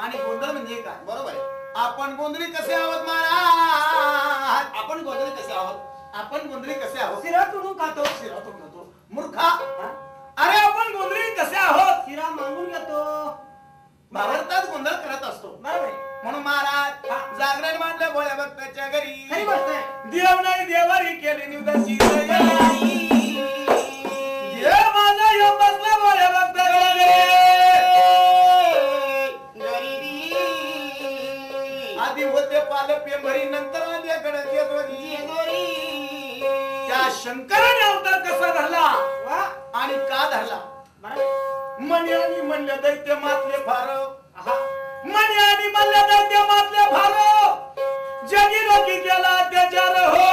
आणि गोंधळ म्हणजे काय? बरोबर आहे. आपण गोंधळी कसे आहोत महाराज? आपण गोंधळी कसे आहोत? आपण गोंधळी कसे आहोत? शिरा तोडून खातो. शिरा तोडून खातो. मूर्खा, अरे आपण गोंधळी कसे आहोत? शिरा मागून घेतो. भारतात गोंधळ करत असतो. बरोबर आहे. म्हणून महाराज जागरण मांडलं भोळ्या भक्ताच्या घरी. खरी गोष्ट आहे. देव नाही देवारी केली निवदाची तयारी. देव माझा येऊन बसला भोळ्या भक्ताच्या घरी. आधी होते पाल पेंभरी, नंतर आले गणके दोरी. त्या शंकराने अवतार कसा धरला वा आणि का धरला? बरोबर. मणी आणि म्हणले दैत्य मातले फार. मणी आणि म्हणले दैत्य मातले फार. जगी रोकी केला अत्याचार हो.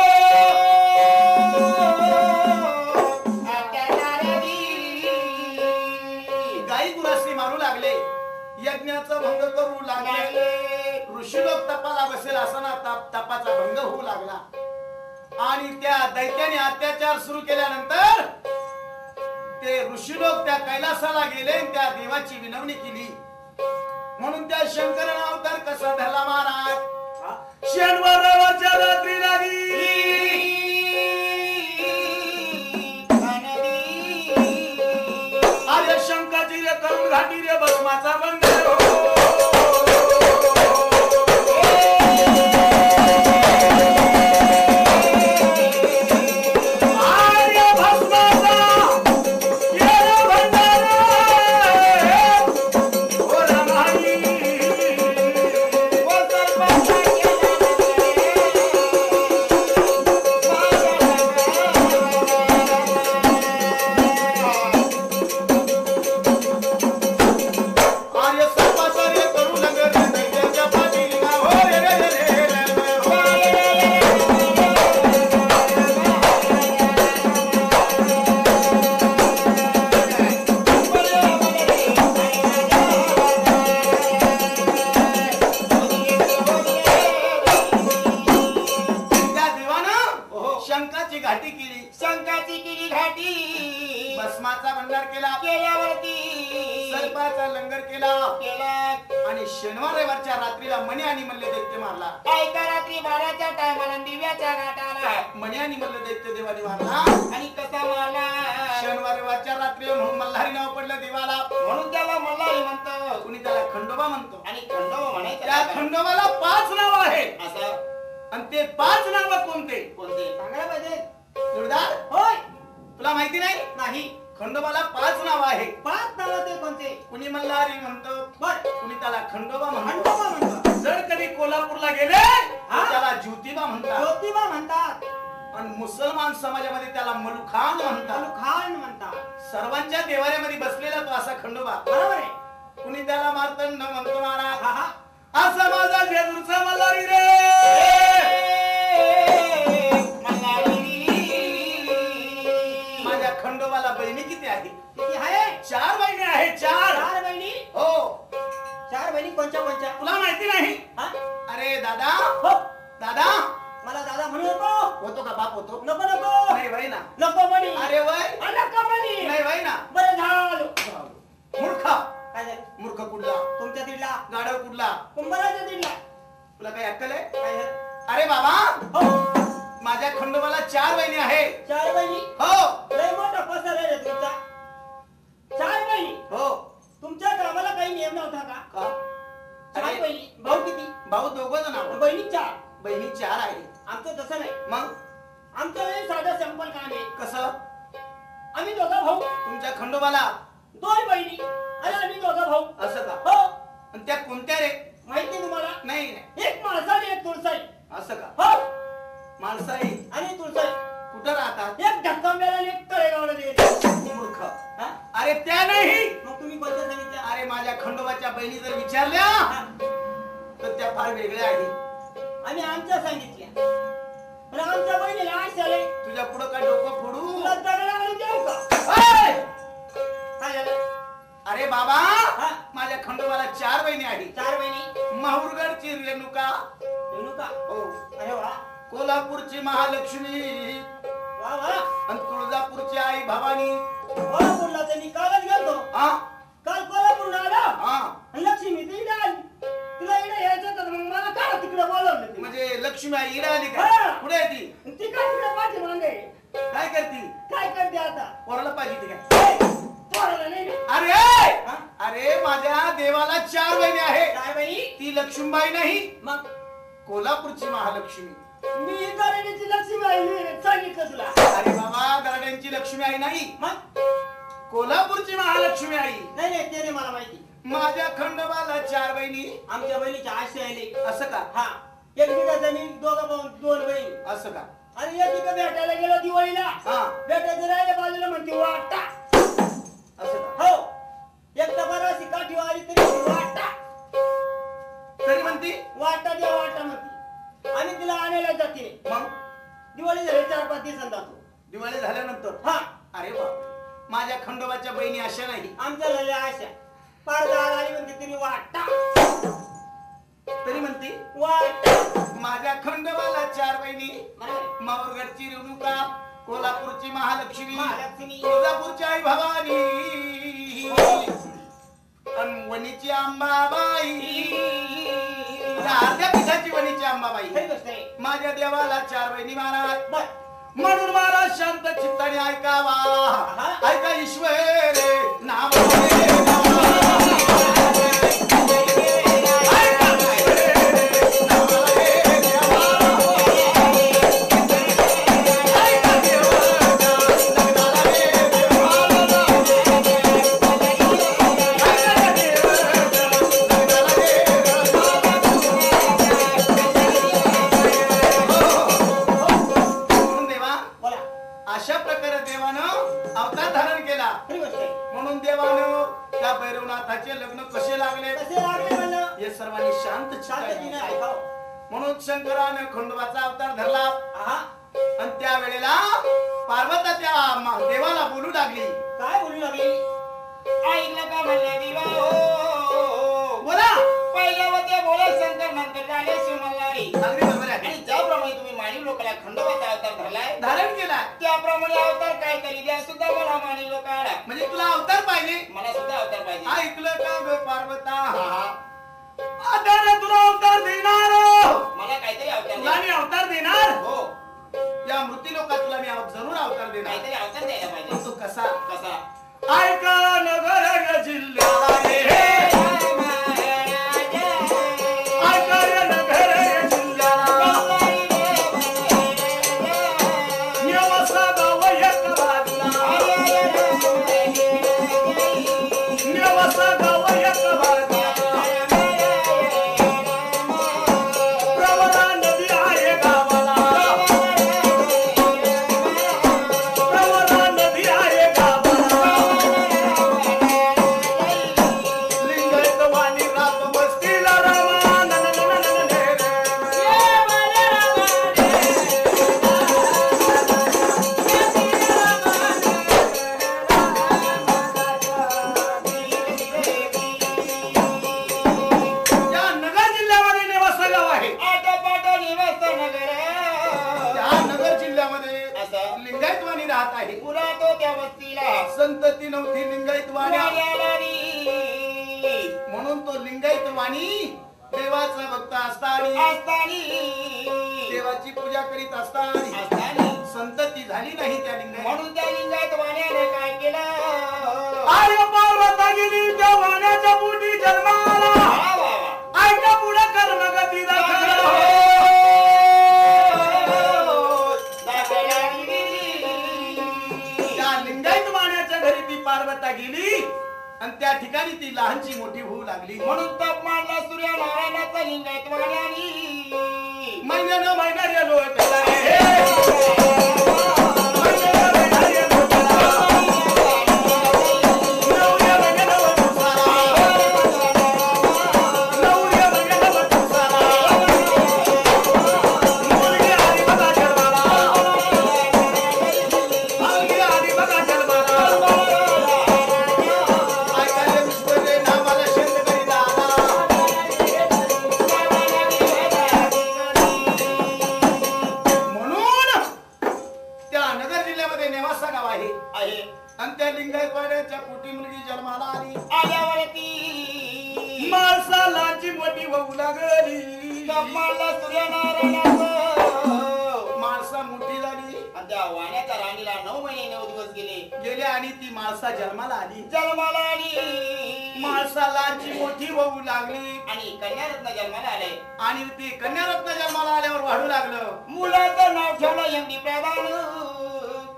गाई गुरासनी मारू लागले, यज्ञाचा भंग करू लागले. ऋषी लोक तपाला बसेल असताना तपाचा भंग होऊ लागला. आणि त्या दैत्याने अत्याचार सुरू केल्यानंतर ते ऋषी लोक त्या कैलासाला गेले, त्या देवाची विनवणी केली. म्हणून त्या शंकराने अवतार कसा धरला महाराज? शनिवार रविवारच्या रात्री लागी आर्य शंकाची रे करून घाटी रे भस्माचा बंद हो. आणि शनिवार रविवारच्या रात्रीला मणी आणि मल्ल दैत्य मारला. एका रात्री 12च्या टायमाला दिव्याच्या घाटाला मणी आणि मल्ल दैत्य देवाने मारला. आणि कसा मारला? शनिवार रविवारच्या रात्री म्हणून मल्हारी नाव पडलं देवाला. म्हणून त्याला मल्हारी म्हणतो. कुणी त्याला खंडोबा म्हणतो. आणि खंडोबा म्हणायचं. त्या खंडोबाला 5 नाव आहेत. असं. आणि ते 5 नाव कोणते कोणते सांगायला पाहिजे. जोरदार. होय. तुला माहिती नाही? नाही. खंडोबाला 5 नाव आहे. 5 नाव ते कोणते? कुणी मल्हारी म्हणतो, बर. कुणी त्याला खंडोबा म्हणतो. खंडोबा म्हणतात. जर कधी कोल्हापूरला गेले त्याला ज्योतिबा म्हणतात. ज्योतिबा म्हणतात. आणि मुसलमान समाजामध्ये त्याला मलुखान म्हणतात. खान म्हणतात. सर्वांच्या देवाऱ्यामध्ये बसलेला तो असा खंडोबा. बरोबर आहे. कुणी त्याला मार्तंड म्हणतो महाराज. हा. असा माझा जेजूरचा मल्हारी रे. माझ्या खंडोबाला बहिणी किती आहे? किती आहे? 4 बहिणी आहे. 4 बहिणी. हो. 4 बहिणी कोणत्या कोणत्या? तुला माहिती नाही? अरे दादा. हो. दादा. मला दादा म्हणू नको. होतो का बाप होतो? नको नको. नाही वय ना. नको म्हणी. अरे वय. नको म्हणी. नाही वय ना. बरं झालं. मूर्ख. काय झालं? मूर्ख कुठला? तुमच्या तिडला. गाढव कुठला? कुंभाराच्या तिडला. तुला काही अक्कल आहे? काय झालं? अरे बाबा. हो. माझ्या खंडोबाला 4 बहिणी आहे. 4 बहिणी. हो. लय मोठा पसार आहे तुमचा. 4 बहिणी. हो. तुमच्या गावाला काही नियम नव्हता का? 4 बहिणी. भाऊ किती? भाऊ 2 जण आहोत. बहिणी 4. बहिणी 4 आहे. आमचं तसं नाही. मग आमचं लय साधं सिंपल काम आहे. कसं? आम्ही दोघं भाऊ. तुमच्या खंडोबाला 2 बहिणी आणि आम्ही दोघं भाऊ. असं का? हो. आणि त्या कोणत्या रे? माहिती तुम्हाला? नाही नाही. एक माणसाने एक तुळसाई. असं का? हो. माणसाई आणि तुळसाई कुठं राहतात? एक ढक्कांब्याला आणि एक तळेगावला गेले. मूर्ख. अरे त्या नाही. मग तुम्ही कोणत्या सांगितल्या? अरे माझ्या खंडोबाच्या बहिणी जर विचारल्या तर त्या फार वेगळ्या आहेत. आम्ही आमच्या सांगितल्या. पण आमच्या बहिणीला आशाले. तुझ्या पुढं काय डोकं फोडू? तुला दगडावरून देऊ का? काय झालं? अरे बाबा. माझ्या खंडोबाला 4 बहिणी आहेत. 4 बहिणी. माहुरगडची रेणुका. रेणुका. हो. अरे वा. कोल्हापूरची महालक्ष्मी. वा वा. आणि तुळजापूरची आई भवानी. कोल्हापूरला त्यांनी कालच गेलतो. हा. काल कोल्हापूरला आला. हा. लक्ष्मी ती आली. लक्ष्मी आई इकडे आली का? हा. कुठे आहे ती? ती काय तिकडे पाठीमागे आहे. काय करती? काय करते आता? पोराला पाहिजे ती काय? पोराला नाही ना. अरे हा? अरे माझ्या देवाला 4 बहिणी आहे. काय बाई? ती लक्ष्मीबाई नाही, मग कोल्हापूरची महालक्ष्मी. मी दराडीची लक्ष्मी आहे सांगितलं तुला. अरे बाबा दराड्यांची लक्ष्मी आई नाही, मग कोल्हापूरची महालक्ष्मी आई. नाही नाही ते नाही मला माहिती. माझ्या खंडोबाला 4 बहिणी. आमच्या बहिणीच्या आशे आले. असं का? हा, एक बिघा जमीन, दोघं भाऊ, 2 बहीण. असं का? आणि एक बिघा भेटायला गेलो दिवाळीला. हा. भेटायचं राहिलं बाजूला म्हणते वाटा. असं का? हो, एक तर बरं अशी काठी आली तरी वाटा. तरी म्हणती वाटा द्या वाटा म्हणते. आणि तिला आणायला जाते. मग दिवाळी झाली 4-5 दिवसांनी जातो. दिवाळी झाल्यानंतर. हा, अरे बाप, माझ्या खंडोबाच्या बहिणी अशा नाही. आमच्या झाल्या आशा. पारदार आली म्हणते तिने वाटा. तरी म्हणती वाटा. माझ्या खंडोबाला 4 बहिणी. बरोबर. माहूरगडची रेणुका, कोल्हापूरची महालक्ष्मी, महालक्ष्मी. तुळजापूरची आई भवानी, आणि वणीची अंबाबाई, अर्ध्या पिठाची वणीची अंबाबाई. हे गोष्ट आहे. माझ्या देवाला 4 बहिणी महाराज. बर. म्हणून महाराज शांत चित्ताने ऐकावा. ऐका ईश्वर नाम अशा प्रकारे देवानं अवतार धारण केला. हे गोष्ट आहे. म्हणून देवानं त्या भैरवनाथाचे लग्न कसे लागले कसे लागले म्हणलं? हे सर्वांनी शांत शांततेने चित्ताने ऐकावं. म्हणून शंकरानं खंडोबाचा अवतार धरला. आहा, आणि त्या वेळेला पार्वता त्या देवाला बोलू लागली. काय बोलू लागली? ऐकलं का म्हणलं दिवा हो. बोला. पहिल्या होत्या बोला शंकर, नंतर झाले शिवमल्हारी. अगदी बरोबर आहे. आणि ज्याप्रमाणे तुम्ही माणी लोकाला खंडोबाचा अवतार धरलाय, धारण केला. त्याप्रमाणे अवतार काय तरी द्या सुद्धा मला माणी लोकाला. म्हणजे तुला अवतार पाहिजे. मला सुद्धा अवतार पाहिजे. ऐकलं का ग पार्वता? आता ना तुला अवतार देणार. मला काहीतरी अवतार तुला द्या. मी अवतार देणार. हो, या मृत्यू लोकात तुला मी जरूर अवतार देणार. काहीतरी अवतार द्यायला पाहिजे. तो कसा? कसा? ऐका नगर जिल्ह्याला रे. ऐका रे नगर जिल्ह्याला. नेवासा गाव एक बाजूला. नेवासा गाव एक बाजूला. प्रवरा नदी आहे गावाला. प्रवरा नदी आहे गावाला. लिंगायत वाणी रात बसतीला रामा. या नगर जिल्ह्यामध्ये नेवासा गाव आहे. आटोपाटो निवास नगर. त्या नगर जिल्ह्यामध्ये असं? लिंगायत वाणी राहत आहे. पुरा तो त्या वस्तीला संतती नव्हती लिंगायत वाणी. वाड्यालारी. म्हणून तो लिंगायत वाणी देवाचा भक्त असताना, असतानी. देवाची पूजा करीत असताना असतानी. संतती झाली नाही त्या लिंगायत. म्हणून त्या लिंगायत वाण्याने काय केलं? आर्य पार्वता गेली त्या वाण्याच्या पोटी जन्माला. वा वा वा. ऐका पुढे कर्मगती दाखल हो. दाखलारी गेली. त्या लिंगायत वाण्याच्या घरी ती पार्वता गेली आणि त्या ठिकाणी ती लहानची मोठी होऊ लागली. म्हणून तप मांडला सूर्यनारायणाचा लिंगायत वाण्यानी. महिन्यानं महिना गेलो त्याला रे. महिन्यानं महिना गेलो त्याला. नवऱ्या महिन्यानं वधूसाला. नवऱ्या महिन्यानं वधूसाला. मुलगी आली बघा जन्माला. मुलगी आली बघा जन्माला. ऐकायला विश्वरे नावाला शेतकरी दादा. म्हणून त्या नगर जिल्ह्यामध्ये नेवासा गाव आहे. आहे. आणि त्या लिंगायत वाड्याच्या पोटी मुलगी जन्माला आली. आल्यावरती माणसालाची मोठी होऊ लागली. कमाला सूर्यनारायणाचं माणसा मोठी झाली आणि त्या वाण्याच्या राणीला 9 महिने 9 दिवस गेले आणि ती माणसा जन्माला आली जन्माला आली माणसाला जी मोठी होऊ लागली आणि कन्यारत्न जन्माला आले आणि ती कन्यारत्न जन्माला आल्यावर वाढू लागलं. मुलाचं नाव ठेवलं यंदी प्रधान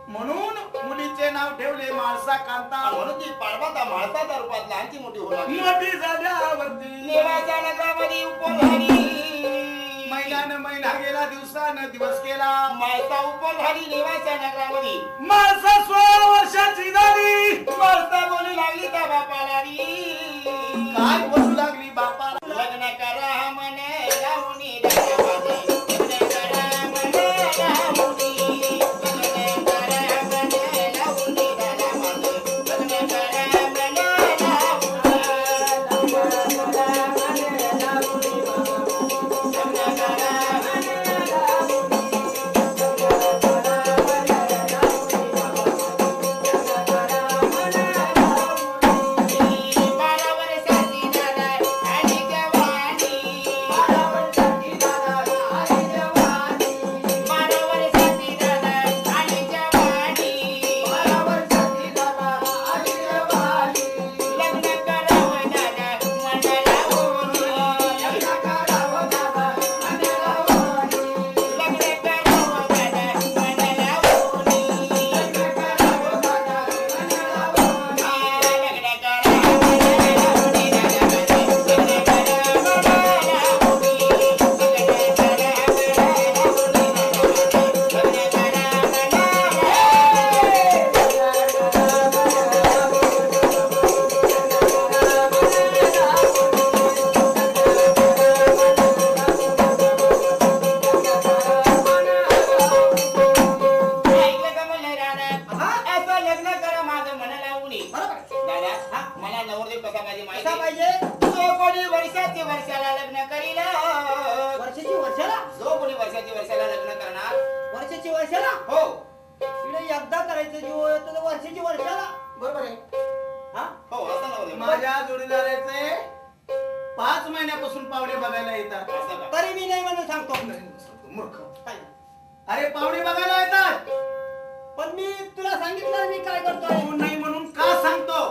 म्हणून मुलीचे नाव ठेवले माळसा कांता. म्हणून ती पाडवाता माळसाच्या रूपात लहानची मोठी होऊ लागली. मोठी झाल्यावरती नेवाच्या नगरामध्ये उपल झाली. महिन्यानं महिना गेला दिवसानं दिवस गेला माळसा उपल झाली नेवाच्या नगरामध्ये. माळसा 16 वर्षाची झाली. माळसा बोलू लागली त्या बापाला री. काय बोलू लागली बापाला लग्न करा म्हणे लावणी दारामध्ये. लग्न करा म्हणे लावणी. लग्न करा म्हणे लावणी दारामध्ये. लग्न करा म्हणे माझ्या जोडीदाराचे 5 महिन्यापासून पाहुणे बघायला येतात. तरी मी नाही म्हणून सांगतो. मूर्ख. अरे पाहुणे बघायला येतात पण मी तुला सांगितलं मी काय करतोय. तू नाही म्हणून का सांगतो.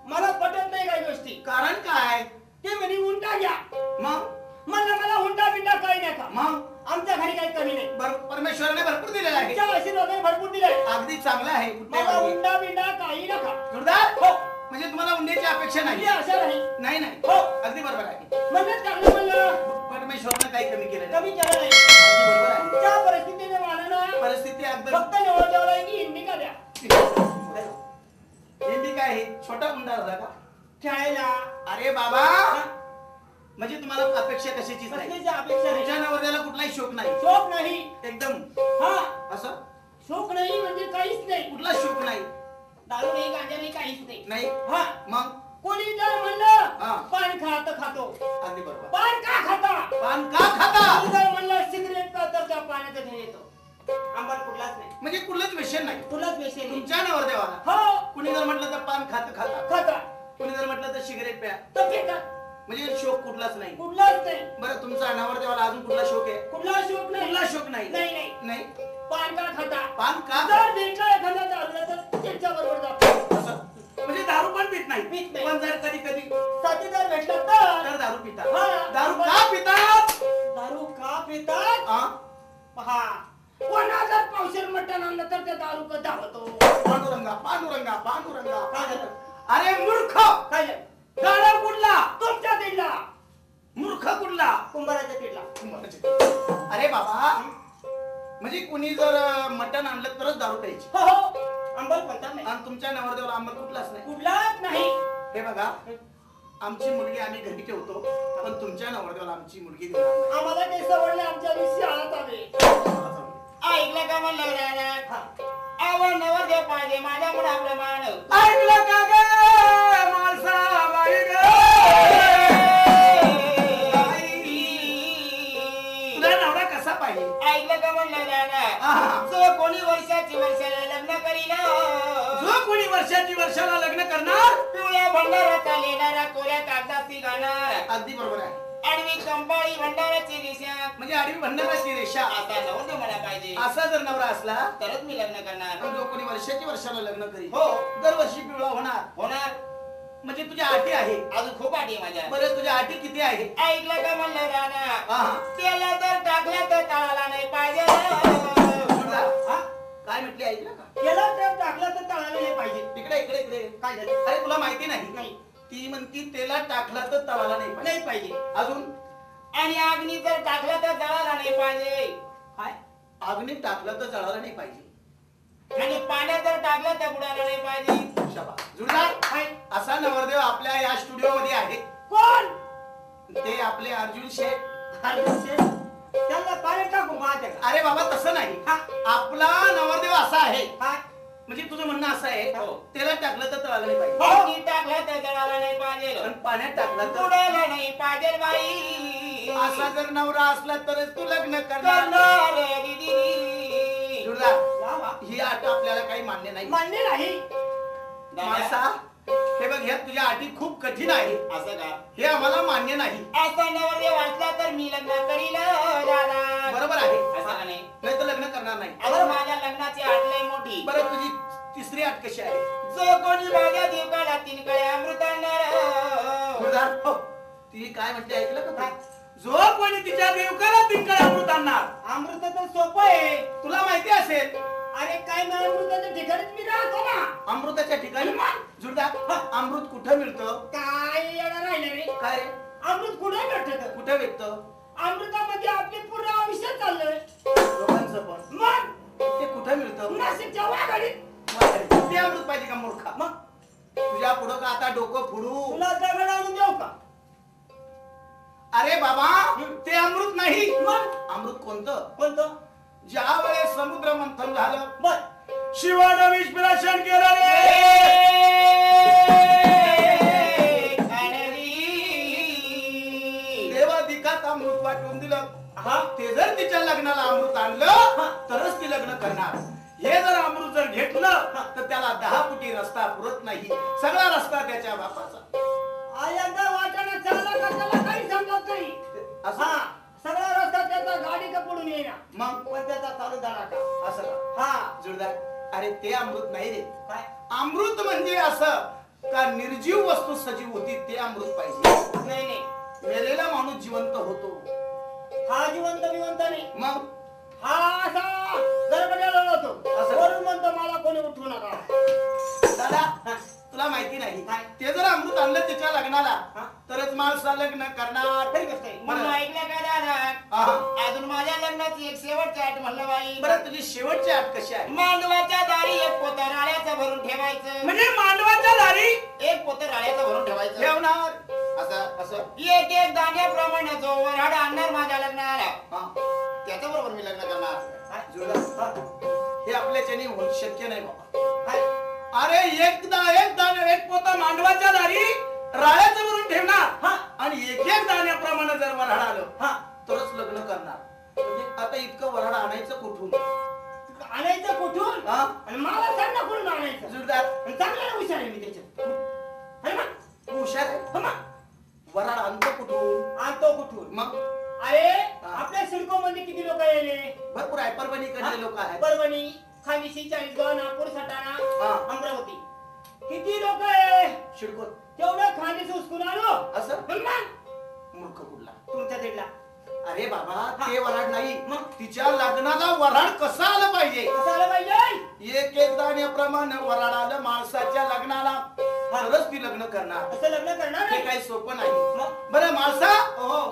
मला पटत नाही काही गोष्टी. कारण काय ते म्हणे हुंडा घ्या. मग म्हणलं मला हुंडा बिंडा काही नाही का. मग आमच्या घरी काही कमी नाही. परमेश्वराने भरपूर दिलेला आहे. तुमच्या आशीर्वादाने भरपूर दिले. अगदी चांगला आहे. मला हुंडा बिंडा काही नका. जोरदार हो. म्हणजे तुम्हाला हुंड्याची अपेक्षा नाही. आशा नाही. नाही नाही हो अगदी बरोबर आहे. म्हणत टाकलं म्हणलं परमेश्वराने काही कमी केलं कमी केलं नाही. अगदी बरोबर आहे. त्या परिस्थितीने मानानं परिस्थिती अगदी फक्त निवड ठेवलाय की हिंदी का द्या. हिंदी काय आहे छोटा हुंडा होता का खेळायला. अरे बाबा म्हणजे तुम्हाला अपेक्षा कशाचीच नाही. कसलीच अपेक्षा नाही. तुझ्या नवऱ्याला कुठलाही शोक नाही. शोक नाही. एकदम हा असं शोक नाही म्हणजे काहीच नाही. कुठला शोक नाही. दारू नाही गांजा नाही काहीच नाही. नाही हा मग कोणी जर हा. म्हणलं पान खा तर खातो. अगदी बरोबर. पान का खाता. पान का खाता. कोणी जर म्हणलं सिगरेट का तर त्या पाण्याचा ध्येय येतो. आंबट कुठलाच नाही. म्हणजे कुठलंच विषय नाही. कुठलाच विषय नाही. तुमच्या नवरदेवाला हो कुणी जर म्हटलं तर पान खाता खाता कुणी जर म्हटलं तर सिगरेट प्या तर पितात. म्हणजे शोक कुठलाच नाही. कुठलाच नाही. बरं तुमचा नवरदेवाला अजून कुठला शोक आहे. कुठला शोक नाही. कुठला शोक नाही. नाही नाही नाही पान का खाता. पान का जर भेटला एखादा दारूला तर त्याच्या बरोबर जातो. असं म्हणजे दारू पण पित नाही. पित नाही. पण जर कधी कधी साथीदार भेटला तर दारू पितात. हा. दारू का पितात. दारू का पितात. हा? पहा कोणा जर पावशेर मटण आणलं तर ते दारू का धावतो. पांडुरंगा पांडुरंगा पांडुरंगा. काय झालं. अरे मूर्ख काय झालं. गाडा कुठला. तुमच्या तिडला. मूर्ख कुठला. कुंभाराच्या तिडला. अरे बाबा म्हणजे कुणी जर मटण आणलं तरच दारू प्यायची. हो हो अंबल म्हणतात नाही. आणि तुमच्या नवरदेवाला आंबट कुठलाच नाही. कुठलाच नाही. हे बघा आमची मुलगी आम्ही घरी ठेवतो पण तुमच्या नवरदेवाला आमची मुलगी देणार नाही. आम्हाला काही सवड नाही. आमच्या शाळेत आले. ऐकलं का म्हणलं राणा. आवड नवरदेव पाहिजे माझ्या मुलाप्रमाणे. ऐकलं का ग माणसा बाई ग. तुला नवरा कसा पाहिजे. ऐकलं का म्हणलं राणा. आहा. जो कोणी वर्षाला लग्न करीना. जो कोणी वर्षाला लग्न करणार पिवळ्या भंडाराचा लेणारा कोऱ्या कागदाची गाणार. अगदी बरोबर आहे. आडवी कंपाळी भंडाराची रेषा म्हणजे आडवी भंडाराची रेषा. आता नवरदेव मला पाहिजे. असा जर नवरा असला तरच मी लग्न करणार. तर जो कोणी वर्षाला लग्न करी हो. दरवर्षी पिवळा होणार. म्हणजे तुझ्या अटी आहे. अजून खूप आठी माझ्या. बरं तुझ्या अटी किती आहे? ऐकलं का म्हणलं राणा? हा. त्याला तर टाकलं तर तळाला नाही पाहिजे. हा? काय म्हटली ऐकलं का? केला तर टाकला तर तळाला नाही पाहिजे. इकडे इकडे इकडे. काय झालं? अरे तुला माहिती नाही? नाही. ती म्हणती तेला टाकला तर तळाला नाही पाहिजे. नाही पाहिजे. अजून आणि अग्नी जर टाकलं तर जळाला नाही पाहिजे. काय? अग्नी टाकलं तर जळायला नाही पाहिजे. आणि पाण्यात जर टाकलं तर बुडायला नाही पाहिजे. शाबास. जुळणार? काय? असा नवरदेव आपल्या या स्टुडिओ मध्ये आहे. कोण? ते आपले अर्जुन शेठ. त्यांना पाण्यात टाकू माझ्या. अरे बाबा तसं नाही. हा. आपला नवरदेव असा आहे. काय? म्हणजे तुझं म्हणणं असं आहे हो. तेला टाकलं तर तळाला नाही पाहिजे. अग्नी टाकलं तर जळाला नाही पाहिजे. पण पाण्यात टाकलं तर बुडायला नाही पाहिजे बाई. असा जर नवरा असला तरच तू लग्न करणार. करणार दीदी. जुळणार? वा वा. ही अट आपल्याला काही मान्य नाही. मान्य नाही. माणसा हे बघ ह्या तुझ्या अटी खूप कठीण आहे. असं का? हे आम्हाला मान्य नाही. असा नवरदेव असला तर मी लग्न करील दादा. बरोबर आहे. असं का नाही? नाही तर लग्न करणार नाही. अगं माझ्या लग्नाची आट लय मोठी. बरं तुझी तिसरी अट कशी आहे? जो कोणी माझ्या दिवकाला 3 कळे अमृत आणणार. जुळणार? हो. ती काय म्हणते ऐकलं का? जो कोणी तिच्या देवकाला तिंकड अमृत आणणार. अमृत तर सोपं आहे. तुला माहिती असेल अरे काय ना अमृताच्या ठिकाणीच मी राहतो ना. अमृताच्या ठिकाणी जुळणार? अमृत कुठं मिळतं? काय येणार राहिलं रे? काय रे? अमृत कुठे भेटत? कुठं भेटतं? अमृतामध्ये आपले पूर्ण आयुष्य चाललंय. दोघांचं पण. मग ते कुठं मिळतं? नाशिकच्या वाघाडीत. ते अमृत पाहिजे का मूर्खा? मग तुझ्या पुढं का आता डोकं फोडू? तुला दगड आणून देऊ का? अरे बाबा ते अमृत नाही. मग अमृत कोणतं? कोणतं? ज्या वेळेस समुद्र मंथन झालं बर. शिवानं विषप्राशन केलं रे. देवाधिकात अमृत वाटून दिलं. हा. ते जर तिच्या लग्नाला अमृत आणलं तरच ती लग्न करणार. हे जर अमृत जर घेतलं तर त्याला 10 फुटी रस्ता पुरत नाही. सगळा रस्ता त्याच्या बापाचा. आयंदा वाटाणा चालला का त्याला काही समजत नाही. असं? हा. सगळा रस्ता त्याचा गाडी का पडून येईना. मग पण त्याचा चालू झाला का? असं का? हा. जुळदार? अरे ते अमृत नाही रे. काय? अमृत म्हणजे असं का निर्जीव वस्तू सजीव होती ते अमृत पाहिजे. नाही नाही. मेलेला माणूस जिवंत होतो. हा जिवंत विवंत नाही. मग हा असा गडबडलेला होतो. असं? वरून म्हणतो मला कोणी उठवू नका. दादा तुला माहिती नाही ते जर अमृत आणलं त्याच्या लग्नाला हा? तरच माणसा लग्न करणार. तरी कसं आहे? म्हणून ऐकलं का दादा? हा. अजून माझ्या लग्नाची एक शेवटची आठ म्हणलं बाई. बरं तुझी शेवटची अट कशी आहे? मांडवाच्या दारी एक पोतं राळ्याचं भरून ठेवायचं. म्हणजे मांडवाच्या दारी एक पोतं राळ्याचं भरून ठेवायचं. ठेवणार. असं असं एक एक दाण्याप्रमाणे जो वराड आणणार माझ्या लग्नाला हा. त्याच्या बरोबर मी लग्न करणार. काय? जुळदार? हे आपल्याच्याने होणं शक्य नाही बाबा. काय? अरे एक दाणे एक पोता मांडवाच्या दारी राळ्याचं भरून ठेवणार. हा. आणि एक दाण्याप्रमाणे जर वऱ्हाड आलं हा. तरच लग्न करणार. म्हणजे आता इतकं वराड आणायचं कुठून? आणायचं कुठून? हा? आणि मला सांग ना कुठून आणायचं? जुळदार आणि चांगला हुशार आहे मी त्याच्यात. है ना? तू हुशार आहे. हो ना? वराड आणतो कुठून? आणतो कुठून? मग अरे हा. आपल्या सिडको मध्ये किती लोक येले? भरपूर आहे. परभणीकडले लोक आहेत. परभणी, खाविशी, चाळीसगाव, नागपूर, सटाणा, हा. अमरावती. किती लोक आहे? शिडकोत तेवढं खांदेश उचकून आलो. असं? पण मग मूर्ख कुठला? तुमच्या तिथला अरे बाबा ते वराड नाही. मग तिच्या लग्नाला वराड कसं आलं पाहिजे? कसं आलं पाहिजे? एक एक दाण्याप्रमाणे वराड आलं माणसाच्या लग्नाला तरच ती लग्न करणार. असं लग्न करणार हे आहे? काही सोपं नाही. बरं माणसा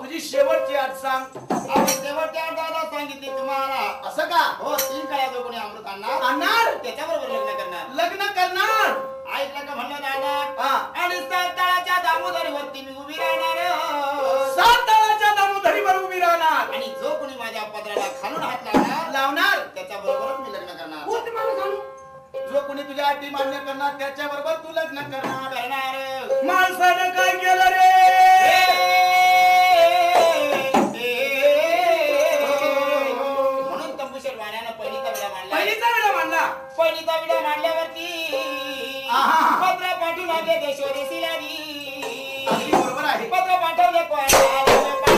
तुझी शेवटची अट सांग. अहो, शेवटच्या आठ दादा सांगितली तुम्हाला. असं का? हो 3 कळ्या जो कोणी अमृत आणणार आणणार? त्याच्या बरोबर लग्न करणार. लग्न करणार? ऐकलं का म्हणलं दादा? हा. आणि 7 तळाच्या दामोदरीवरती मी उभी राहणार. 7 तळाच्या दामोदरीवर उभी राहणार. आणि जो कोणी माझ्या पदराला खालून हात लावणार लावणार? त्याच्या बरोबरच मी लग्न करणार. हो तुम्हाला सांगू. जो कोणी तुझ्या अटी मान्य करणार त्याच्या बरोबर तू लग्न करणार. करणार. माणसानं काय केलं रे? म्हणून तंबुशेर वाण्यानं पहिलीचा विडा मांडला. पहिलीचा वेळा मांडला. पहिलीचा विडा मांडल्यावरती आहा. पत्र पाठवून आले देशोदेशीला अगदी बरोबर आहे. पत्र पाठवले कोणाला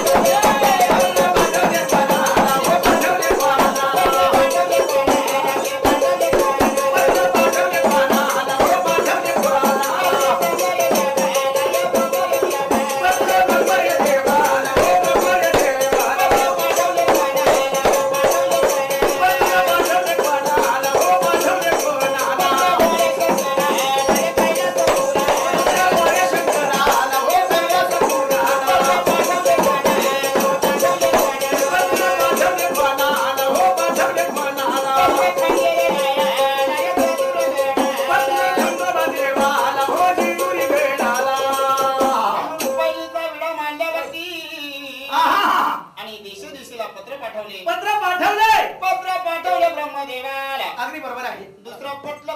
अगदी बरोबर आहे. दुसरं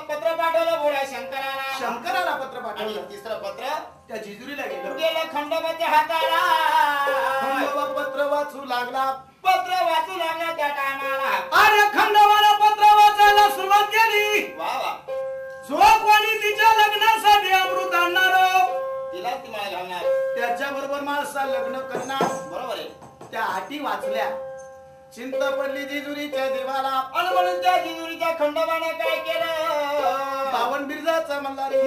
पत्र पाठवलं भोळ्या शंकराला. शंकराला पत्र आणि पाठवलं. तिसरं पत्र त्या जेजुरीला गेलं. गेलं खंडोबाच्या हाताला. खंडोबा पत्र वाचू लागला. पत्र वाचू लागला त्या टायमाला. अरे खंडोबाला पत्र वाचायला सुरुवात केली. वा वा. झोपवाणी तिच्या लग्नासाठी अमृत आणणार. तिला ती मला घालणार. त्याच्या बरोबर माणसा लग्न करणार. बरोबर आहे. त्या अटी वाचल्या. चिंत पडली जेजुरीच्या देवाला. आणि म्हणून त्या जेजुरीच्या खंडोबाने काय केलं? बावन बिरजाचा मल्हारी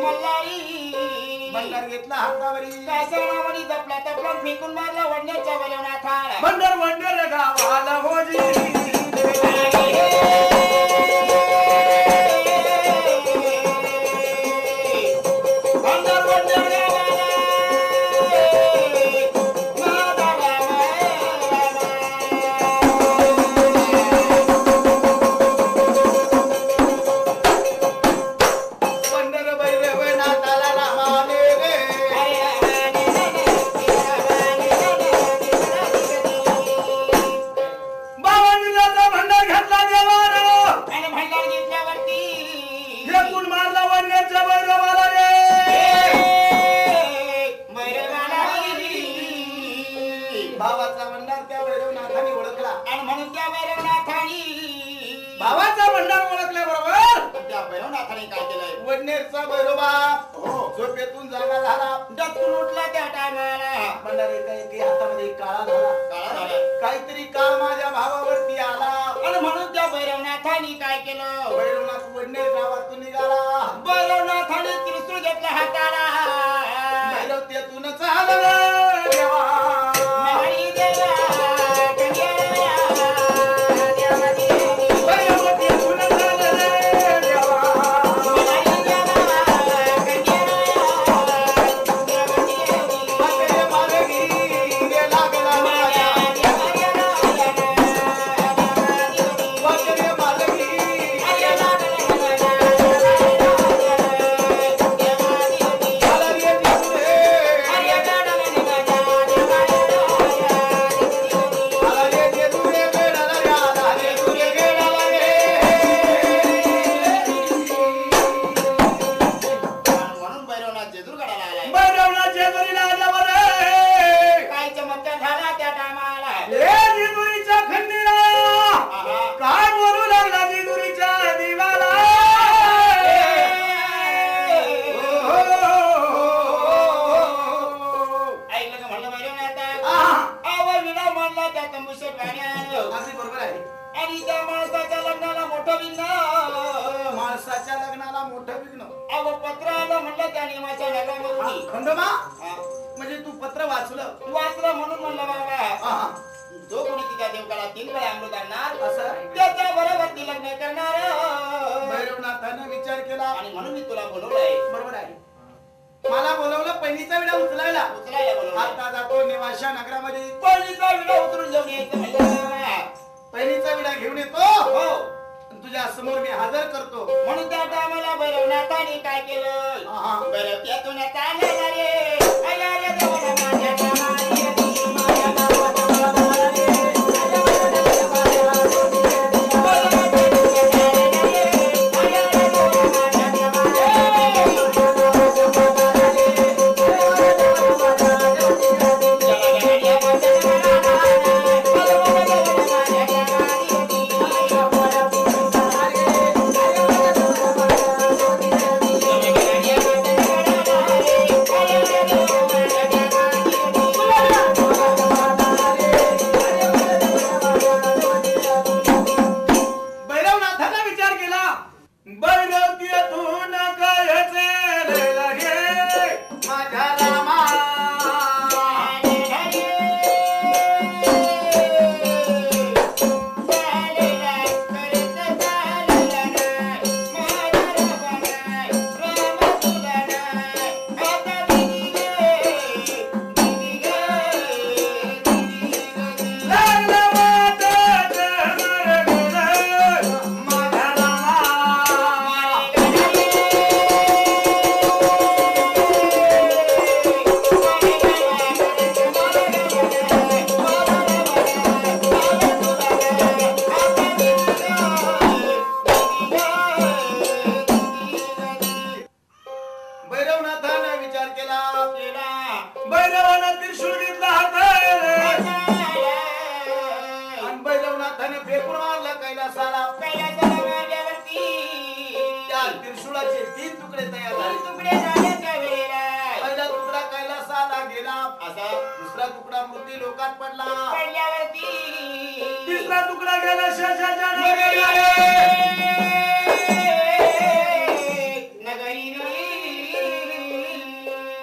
मल्हार घेतला हातावरी. कासवणावणी जपला तपला फेकून मारला वडण्याच्या बलवनाथाला. बंडर बंडर गावाला होजी. भावाचा भंडार त्या भैरवनाथाने ओळखला. आणि म्हणून त्या भैरवनाथाने भावाचा भंडार ओळखल्याबरोबर त्या भैरवनाथाने काय केलंय? वडनेरचा भैरोबा झोपेतून जागा झाला. डचकून उठला त्या टायमाला. भंडार एकाएकी हातामध्ये काळा झाला. काळा झाला. काहीतरी काळ माझ्या भावावरती आला. आणि म्हणून त्या भैरवनाथाने काय केलं? भैरवनाथ वडनेर गावातून निघाला. भैरवनाथाने त्रिशूळ घेतला हाताला. भैरव तेथून चालला देवा. मारी देवा कन्या देवा देवी. भैरव तेथून चालले देवा. मारी देवा कन्या देवा देवी. हाते मालगी गे लागला माझ्या. हाते मालगी म्हणून भैरवनाथ जेजुरगडाला आलाय. भैरवनाथ जेजुरीला आल्यावर काय चमत्कार झाला त्या टायमाला. हे जेजुरीच्या खंडीला काय बोलू लागला जेजुरीच्या दिवाला. ऐकलं का म्हणलं भैरवनाथ? आवा विडा मानला त्या तंबूशे पाण्यानं. अगदी बरोबर आहे. आणि त्या माणसाच्या लग्नाला मोठं विघ्न. माणसाच्या लग्नाला मोठं विघ्न. अव पत्र आलं म्हणलं त्या नियमाच्या नगरामध्ये. खंडोबा हा. म्हणजे तू पत्र वाचलं. वाचलं म्हणून म्हणलं बाबा आहा. जो कोणी तिच्या देवकाला 3 वेळा अमृत आणणार असं त्याच्या बरोबर ती लग्न करणार. भैरवनाथानं विचार केला. आणि म्हणून मी तुला बोलवलंय. बरोबर आहे. मला बोलवलं पहिलीचा विडा उचलायला. उचलायला बोलवलंय. आता जातो निवाशा नगरामध्ये. पहिलीचा विडा उतरून घेऊन यायचं म्हणलं. पहिलीचा विडा घेऊन येतो. हो. तुझ्या समोर मी हजर करतो. म्हणून त्या टायमाला भैरवनाथाने काय केलं? आहा. भैरव त्यातून चालला रे. अय्या रे देवाला माझ्या गावाला रे. माझ्या गावाला रे. भैरवनाथानं विचार केला. भैरव तेथून कायचे रे माझ्या रामा. Yeah. त्रिशूळाचे 3 तुकडे तयार झाले. तुकडे झाले त्या वेळेला पहिला तुकडा कैलासाला गेला, असा दुसरा तुकडा मृत्यू लोकात पडला, पडल्यावरती तिसरा तुकडा गेला शेषाच्या नगरी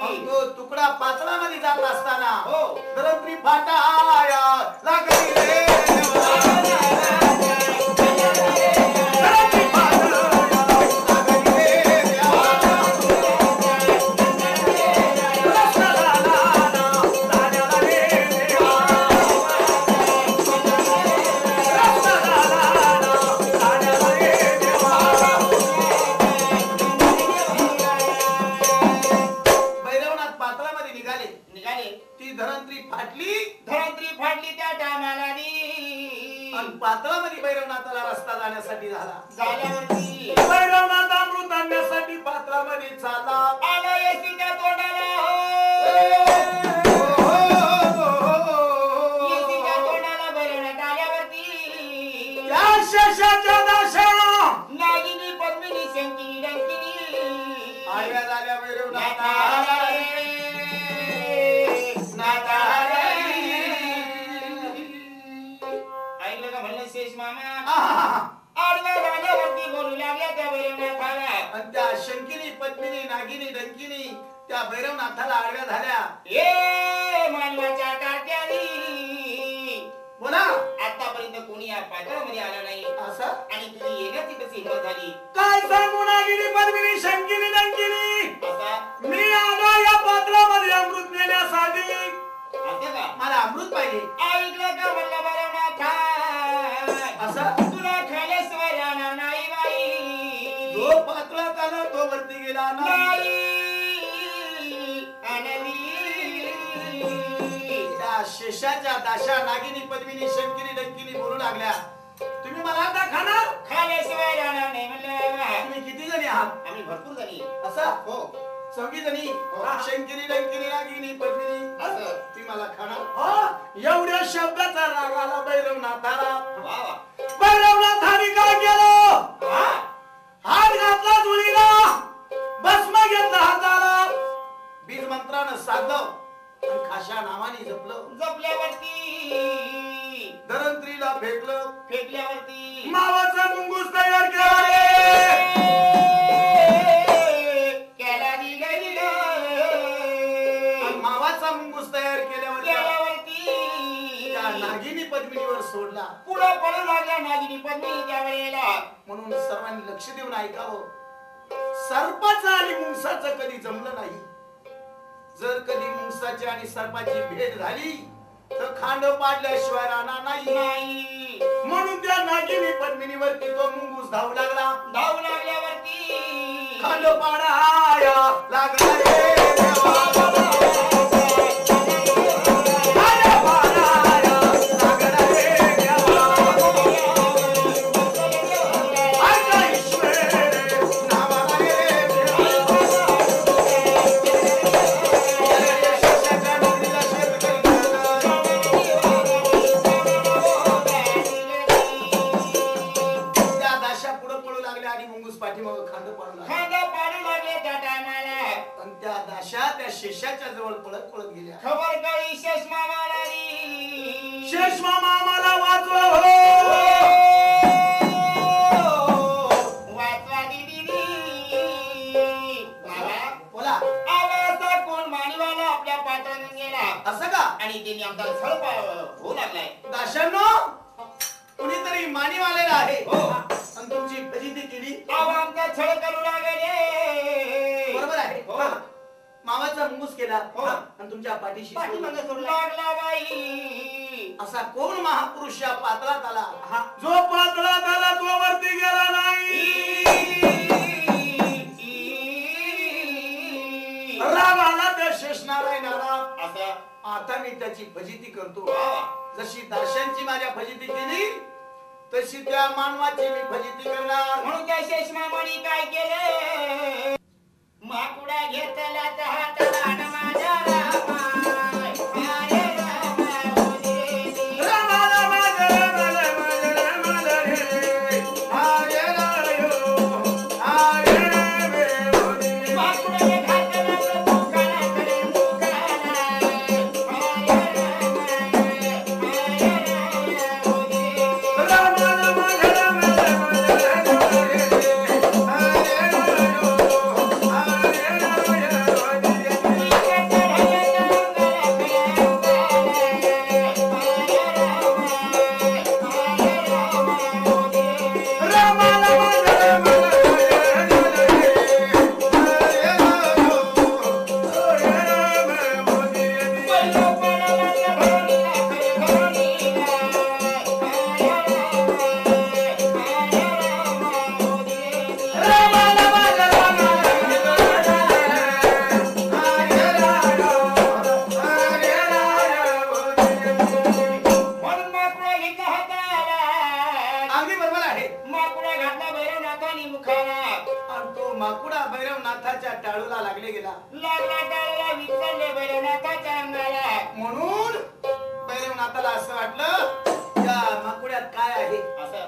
मग तो तुकडा पाचलामध्ये जात असताना हो. धरत्री फाटाया लागली रे देवा. धरत्री फाटाया लागली रे देवा. भैरवनाथ पाताळामध्ये निघाले, निघाले ती धरंत्री फाटली धरंत्री फाडली त्या टायमाला आणि पाताळामध्ये भैरवनाथाला रस्ता जाण्यासाठी झाला. झाल्यावरती भैरवनाथ अमृत आणण्यासाठी पाताळामध्ये चालला. आला येसीच्या तोंडाला येसीच्या तोंडाला भरवण्यात आल्यावरती त्या शेषाच्या दाशा नागिनी पद्मिनी शंकिनी डंकिनी आडव्या झाल्या भैरवनाथ. ऐकलं का म्हणलं शेष मामा आहा. आडव्या झाल्यावरती बोलू लागल्या त्या भैरवनाथाला आणि त्या शंकिनी पद्मिनी नागिनी डंकिनी त्या भैरवनाथाला आडव्या झाल्या. ए मानवाच्या टाट्यानी बोला आतापर्यंत कोणी या पात्रामध्ये आला नाही असं आणि तुझी येण्याची कशी हिंमत झाली काय सांगू नागिनी पद्मिनी शंकिनी डंकिनी, असा मी आलो या पात्रामध्ये अमृत नेण्यासाठी. असं का मला अमृत पाहिजे ऐकलं का म्हणलं भैरवनाथा असं. तुला खाल्याशिवाय राहणार नाही बाई जो पातळात आला तो वरती गेला नाही. त्या शेषाच्या दाशा नागिनी पद्मिनी शंकिनी डंकिनी बोलू लागल्या, तुम्ही मला आता खाणार? खाल्याशिवाय राहणार नाही म्हणलं तुम्ही किती जणी आहात? आम्ही भरपूर झाली असं हो 24 जणी. शंकिनी डंकिनी नागिनी पद्मिनी असं तुम्ही मला खाणार? एवढ्या शब्दाचा राग आला भैरवनाथाला. वा वा भैरवनाथाने काय केलं? हा हात घातला जुळीला, भस्म घेतला हाताला, बीज मंत्रानं साधलं आणि खाशा नावाने जपलं. जपल्यावरती धरंत्रीला फेकलं. फेकल्यावरती मावाचा मुंगूस तयार केला. केला दिगली आणि मावाचा मुंगूस तयार केल्यावर केल्यावरती त्या नागिनी पद्मिनीवर सोडला. पुढं पडू लागल्या नागिनी पद्मिनी त्या वेळेला म्हणून सर्वांनी लक्ष देऊन ऐकावं, सर्पाचं आणि मुंगसाचं कधी जमलं नाही. जर कधी मुंगसाची आणि सर्पाची भेट झाली तर खांड पाडल्याशिवाय राहणार नाही. नाही म्हणून त्या नागिनी पद्मिनीवरती तो मुंगूस धावू लागला. धावू लागल्यावरती खांड पाडाया लागला रे देवा. खांड पाडाया लागला रे देवा. ऐका ईश्वर नावाला रे देवा. शेषाच्या नगरीला शेतकरी त्या दाशा पुढे पळू लागल्या आणि मुंगूस पाठीमागे खांड पाडू लागला. खांदा पाडू लागले त्या टायमाला आणि त्या दाशा त्या शेषाच्या जवळ पळत पळत गेल्या. खबर कळी शेष मामाला री. शेष मामा आम्हाला वाचवा हो. वाचवा दीदी बाबा बोला आवाजा कोण मानवाला आपल्या पात्राने गेला असं का? आणि त्यांनी आमचा छळ होऊ लागलाय दाशांनो कुणीतरी मानीव आलेला आहे हो. आणि तुमची फजिती केली. अहो आमचा छळ करू लागले बरोबर आहे. हो. मामाचा मुंगूस केला हो. आणि तुमच्या पाठीशी पाठीमागे सोडू लागला बाई असा कोण महापुरुष या पात्रात आला जो पातळात आला तो वरती गेला नाही. राग आला त्या शेषनारायणाला. असं आता मी त्याची फजिती करतो. वा. जशी दाशांची माझ्या फजिती केली तशी त्या मानवाची मी फजिती करणार. म्हणून त्या शेष मामाने काय केलं माकुडा घेतला त्या हाताला आणि माझ्या रामा अरे रामा ओले रे. रामा रामा रामा रामा रामा रे. आरे रायो, आरे आणि तो माकुडा भैरवनाथाच्या टाळूला लागले गेला. लागला टाळला विसरले भैरवनाथाच्या अंगाला. म्हणून भैरवनाथाला असं वाटलं या माकुड्यात काय आहे. असं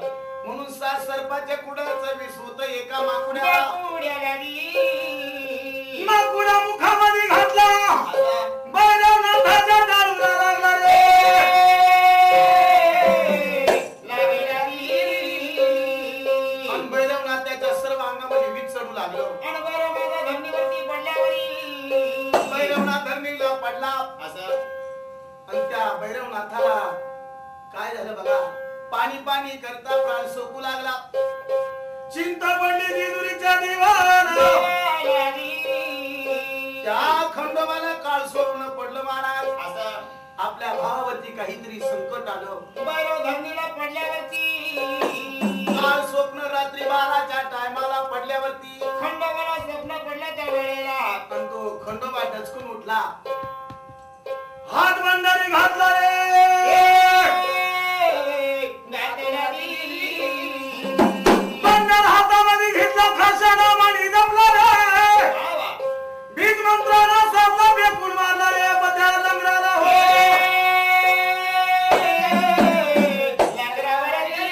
म्हणून 7 सर्पाच्या कुडाचं विष होतं एका माकुड्याला. माकुड्याला दी. माकुडा मुखामध्ये घातला असं भैरवनाथाच्या टाळूला लागला रे. लागला दी. आणि भैरवनाथाच्या सर्व अंगामध्ये वीज चढू लागलं. आणि भैरवनाथ धरणीवरती पडल्यावरी भैरवनाथ धरणीला पडला. असं आणि त्या भैरवनाथाला काय झालं बघा. पाणी पाणी करता प्राण सोकू लागला. चिंता पडली जेजुरीच्या देवाला. देवाला दी. त्या खंडोबाला काळ स्वप्न पडलं महाराज. असं आपल्या भावावरती काहीतरी संकट आलं. भैरव धरणीला पडल्यावरती काळ स्वप्न रात्री 12च्या टायमाला पडल्यावरती खंडोबाला स्वप्न पडलं त्या वेळेला. आणि तो खंडोबा डचकून उठला. हात बंधारी घातला रे. घातला दी. बंधार हातामध्ये घेतला खाशाना मांडी जपला रे. वा वा. बीज मंत्राला सापला बेपूल मारला रे. बद्याला लंगराला हो. लंगरावरती.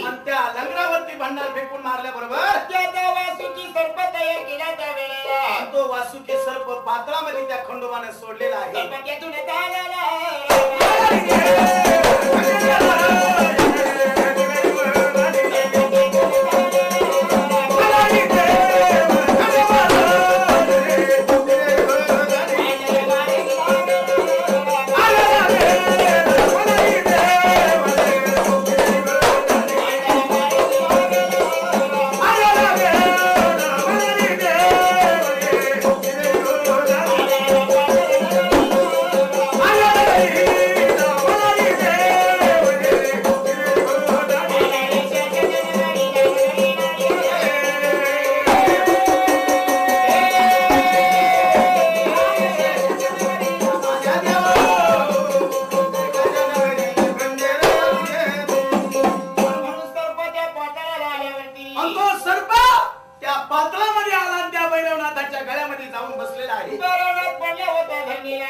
आणि त्या लंगरावरती भांडार फेकून मारल्याबरोबर त्याचा वासुकी सर्प तयार केला त्या वेळेला. तो वासुकी सर्प पातळामध्ये त्या खंडोबाने सोडलेला आहे. सर्पात्यातून झालेला. आणि तो सर्प त्या पातळामध्ये आला आणि त्या भैरवनाथाच्या गळ्यामध्ये जाऊन बसलेला आहे. भैरवनाथ पडले होते धरणीला.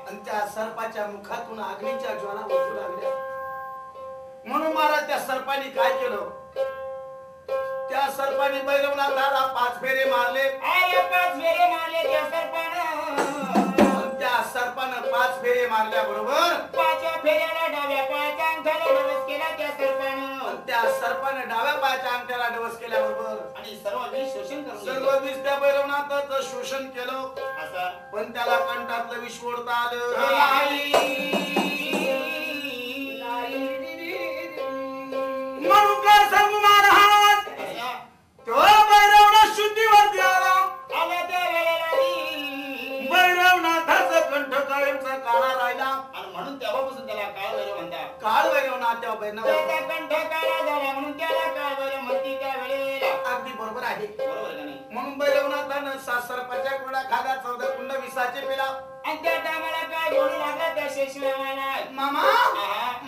आणि त्या सर्पाच्या मुखातून अग्नीच्या ज्वाला उठू लागल्या. म्हणून महाराज त्या सर्पाने काय केलं. त्या सर्पाने भैरवनाथाला 5 फेरे मारले. आया 5 फेरे मारले त्या सर्पानं. आणि त्या सर्पानं 5 फेरे मारल्याबरोबर 5व्या फेऱ्याला डाव्या पायाच्या अंगठ्याला डवस केला त्या सर्पानं. आणि त्या सर्पानं डाव्या पायाच्या अंगठ्याला डवस केल्याबरोबर आणि सर्व विष शोषण करून सर्व विष त्या भैरवनाथाचं शोषण केलं. असं पण त्याला कंठातलं विष ओढता आलं. म्हणून काय सांगू महाराज. तो भैरवनाथ शुद्धीवरती आला. आला त्या वेळेला भैरवनाथाचा कंठ कायमचा काळा राहिला. आणि म्हणून तेव्हापासून त्याला काळ भैरव म्हणतात. काळ भैरवनाथ त्या भैरवनाथ त्याचा कंठ काळा झाला म्हणून त्याला काळ भैरव म्हणते त्या वेळेला. अगदी बरोबर आहे. बरोबर का नाही. म्हणून भैरवनाथानं 7 सर्पाच्या कुंडा खाल्या 14 कुंड विषाचे पिला. आणि त्या टायमाला काय बोलू लागला त्या शेषनामाला. मामा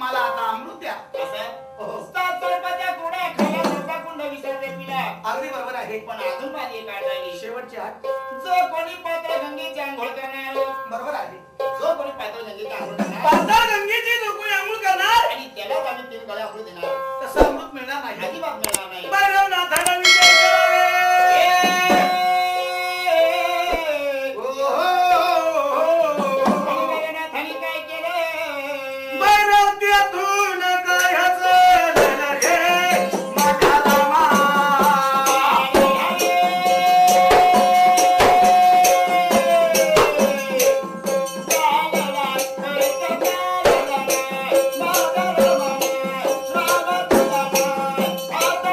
मला आता अमृत द्या. असं हो. 7 सर्पाच्या कुंड्या खाल्या 14 कुंड विसरले पिला. अगदी बरोबर आहे. पण अजून माझी एक अट राहिली. शेवटची आठ जो कोणी पात्र गंगेची आंघोळ करणार बरोबर आहे. जो कोणी पात्र गंगेची आंघोळ करणार पाताळ गंगेची जो कोणी अंघोळ करणार आणि त्यालाच आम्ही 3 गळ्या अमृत देणार. तसं अमृत मिळणार नाही. अजिबात मिळणार नाही. भैरवनाथाला विजय करावे. आणि भैरवनाथाने काय केलं. भैरव त्यातून कायचं झालं रे. मागाला मा. आता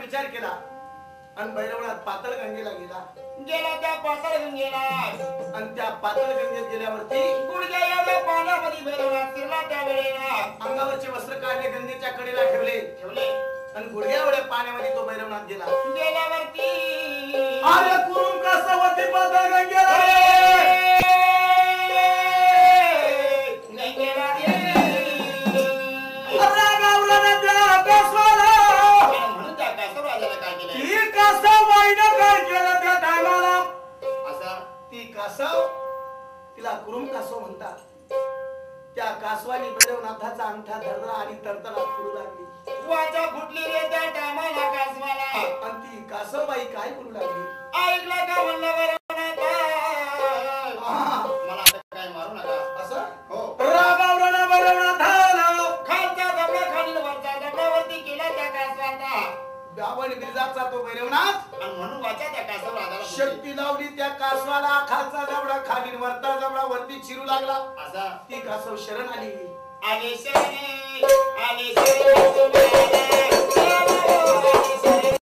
विचार केला आणि भैरवनाथ पातळ गंगेला गेला. गेला त्या पाताळ गंगेला आणि त्या पातळ गंगेत गेल्यावरती गुडघ्या एवढ्या पाण्यामध्ये भैरवनाथ शिरला त्या वेळेला अंगावरचे वस्त्र काढले, गंगेच्या कडेला ठेवले ठेवले आणि गुडघ्या एवढ्या पाण्यामध्ये तो भैरवनाथ गेला. गेल्यावरती अरे कुरुम कसवती पातळ गंगेला रे. गंगेला रे. अरे गावला त्या कासवाला म्हणून त्या कासवराजाला काय केलं ही कासवाईनं काय केलं त्या टायमाला. असं ती कासव, तिला कुरुम कासव म्हणतात. त्या कासवानी भैरवनाथाचा अंगठा धरला आणि तडतडाट करू लागली. वाचा फुटली रे त्या टायमाला कासवाला. आणि ती कासवबाई काय करू लागली? ऐकलं का म्हणलं भैरवनाथ मला आता काय मारू नका असं हो रागावला भैरवनाथाला खालचा दबडा खाली वरचा दबडावरती केला त्या कासवाचा ब्राह्मण बिजाचा तो भैरवनाथ आणि म्हणून वाचा त्या कासवराजाला शक्ती लावली त्या कासवाला. खालचा जबडा खाली, वरचा जबडा वरती चिरू लागला. असा ती कासव शरण आली. आले शरणे आले शरणे तुम्हाला आले शरणे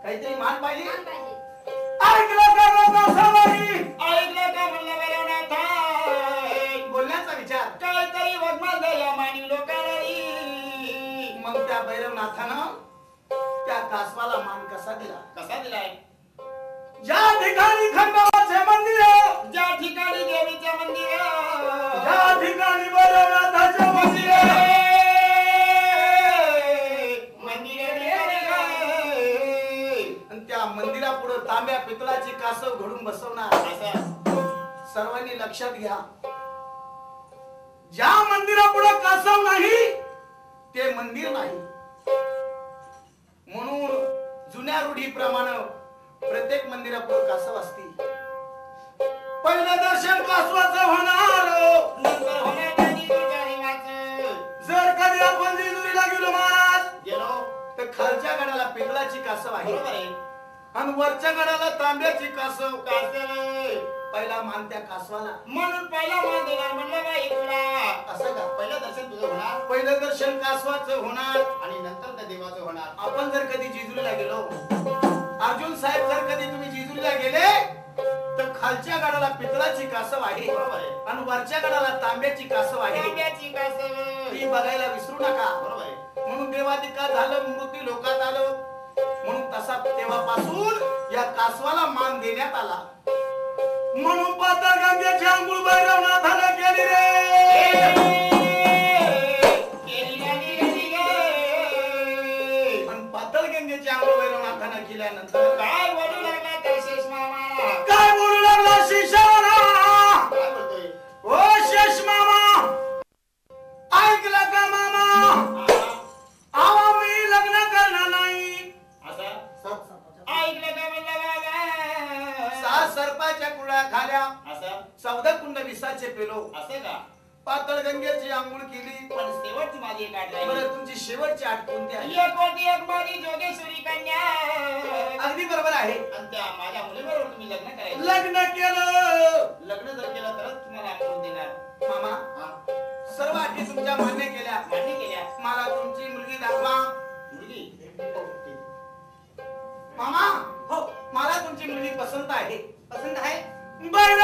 काहीतरी मान पाहिजे. ऐकलं का कासवाई. ऐकलं का म्हणलं भैरवनाथ बोलण्याचा विचार. काहीतरी वगमाल या मानवी लोकांना मग त्या भैरवनाथानं त्या कासवाला मान कसा दिला? कसा दिलाय? ज्या ठिकाणी खंडोबाचे मंदिर, ज्या ठिकाणी देवीचे मंदिर, ज्या ठिकाणी भैरवनाथाचे मंदिर, त्या मंदिरापुढे तांब्या पितळाची कासव घडून बसवणार. सर्वांनी लक्षात घ्या, ज्या मंदिरापुढे कासव नाही ते मंदिर नाही. म्हणून जुन्या रूढीप्रमाणे प्रत्येक मंदिरापुढे कासव असते. पहिलं दर्शन कासवाचं होणार. नंतर होण्याच्या दिवसाच्या देवाचं. जर कधी आपण जेजुरीला गेलो महाराज गेलो तर खालच्या गडाला पितळाची कासव आहे बरोबर आहे. आणि वरच्या गडाला तांब्याची कासव. कासव पहिला मान त्या कासवाला. म्हणून पहिला मान देणार म्हणलं बाई तुला. असं का? पहिलं दर्शन तुझं होणार पहिलं दर्शन कासवाचं होणार. आणि नंतर त्या देवाचं होणार. आपण जर कधी जेजुरीला गेलो, अर्जुन साहेब जर कधी तुम्ही जेजुरीला गेले तर खालच्या गडाला पितळाची कासव आहे बरोबर आहे. आणि वरच्या गडाला तांब्याची कासव आहे. तांब्याची कासव ती बघायला विसरू नका. बरोबर आहे. म्हणून देवाधिकार झालं, मृत्यू लोकात आलं. म्हणून तसा तेव्हापासून या कासवाला मान देण्यात आला. म्हणून पातळ गंगेची आंघोळ भैरवनाथाला केली रे. पण पातळ गंगेची आंघोळ भैरवनाथानं केल्यानंतर काय बोलू लागला त्या शेष मामा? काय बोलू लागला शिशाला. काय बोलतोय? ओ शेष मामा, ऐकलं का मामा, आवा मी लग्न करणार नाही. असं ऐकलं का म्हणलं बाबा? सात सर्पाच्या कुळा खाल्या, असं 14 कुंड विसाचे पेलो. असं का? पातळ गंगेची आंघोळ केली. पण शेवटची माझी एक आठ राहिली. बरं, तुमची शेवटची आठ कोणती आहे? एक होती एक माझी जोगेश्वरी कन्या. अगदी बरोबर आहे. आणि त्या माझ्या मुलीबरोबर तुम्ही लग्न करायचं. लग्न केलं. लग्न जर केलं तरच तुम्हाला आपण देणार. मामा, हा, सर्व अटी तुमच्या मान्य केल्या. मान्य केल्या. मला तुमची मुलगी दाखवा. मुलगी मामा, हो, मला तुमची मुलगी पसंत आहे. पसंत आहे. बैल